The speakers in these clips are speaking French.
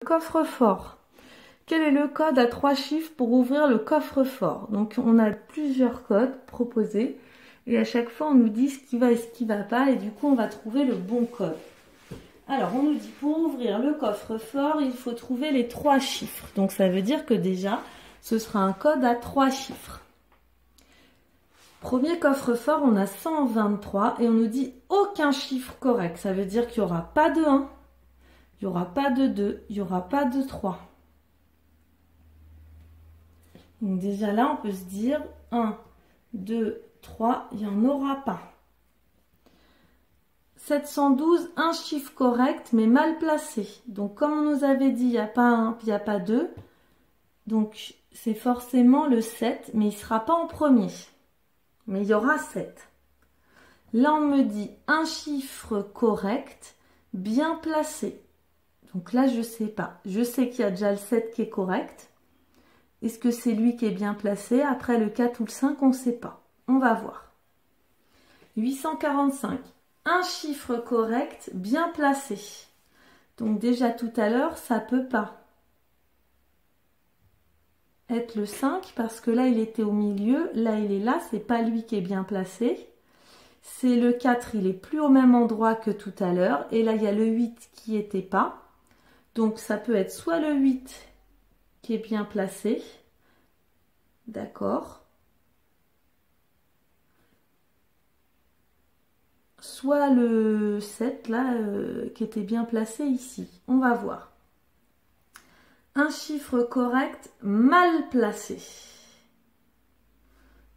Coffre-fort. Quel est le code à 3 chiffres pour ouvrir le coffre-fort? Donc on a plusieurs codes proposés et à chaque fois on nous dit ce qui va et ce qui ne va pas et du coup on va trouver le bon code. Alors on nous dit pour ouvrir le coffre-fort il faut trouver les 3 chiffres. Donc ça veut dire que déjà ce sera un code à 3 chiffres. Premier coffre-fort, on a 123 et on nous dit aucun chiffre correct. Ça veut dire qu'il n'y aura pas de 1, il n'y aura pas de 2, il n'y aura pas de 3. Donc déjà là, on peut se dire 1, 2, 3, il n'y en aura pas. 712, un chiffre correct mais mal placé. Donc comme on nous avait dit, il n'y a pas 1, puis il n'y a pas 2. Donc c'est forcément le 7, mais il ne sera pas en premier. Mais il y aura 7. Là, on me dit un chiffre correct, bien placé. Donc là, je ne sais pas. Je sais qu'il y a déjà le 7 qui est correct. Est-ce que c'est lui qui est bien placé? Après, le 4 ou le 5, on ne sait pas. On va voir. 845. Un chiffre correct, bien placé. Donc déjà tout à l'heure, ça ne peut pas être le 5 parce que là, il était au milieu. Là, il est là. Ce n'est pas lui qui est bien placé. C'est le 4, il est plus au même endroit que tout à l'heure. Et là, il y a le 8 qui n'était pas. Donc, ça peut être soit le 8 qui est bien placé. D'accord. Soit le 7, là, qui était bien placé ici. On va voir. Un chiffre correct, mal placé.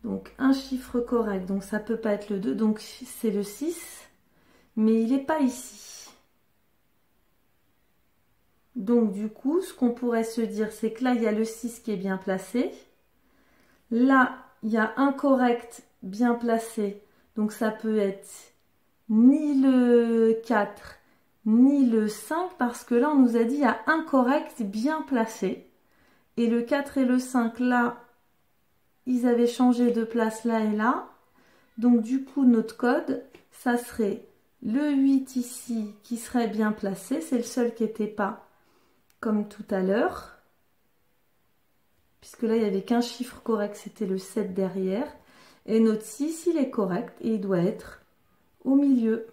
Donc, un chiffre correct. Donc, ça ne peut pas être le 2. Donc, c'est le 6. Mais il n'est pas ici. Donc du coup, ce qu'on pourrait se dire, c'est que là, il y a le 6 qui est bien placé. Là, il y a un correct bien placé. Donc ça peut être ni le 4, ni le 5, parce que là, on nous a dit, il y a un correct bien placé. Et le 4 et le 5, là, ils avaient changé de place là et là. Donc du coup, notre code, ça serait le 8 ici, qui serait bien placé. C'est le seul qui n'était pas comme tout à l'heure, puisque là il n'y avait qu'un chiffre correct, c'était le 7 derrière, et notre 6 il est correct et il doit être au milieu.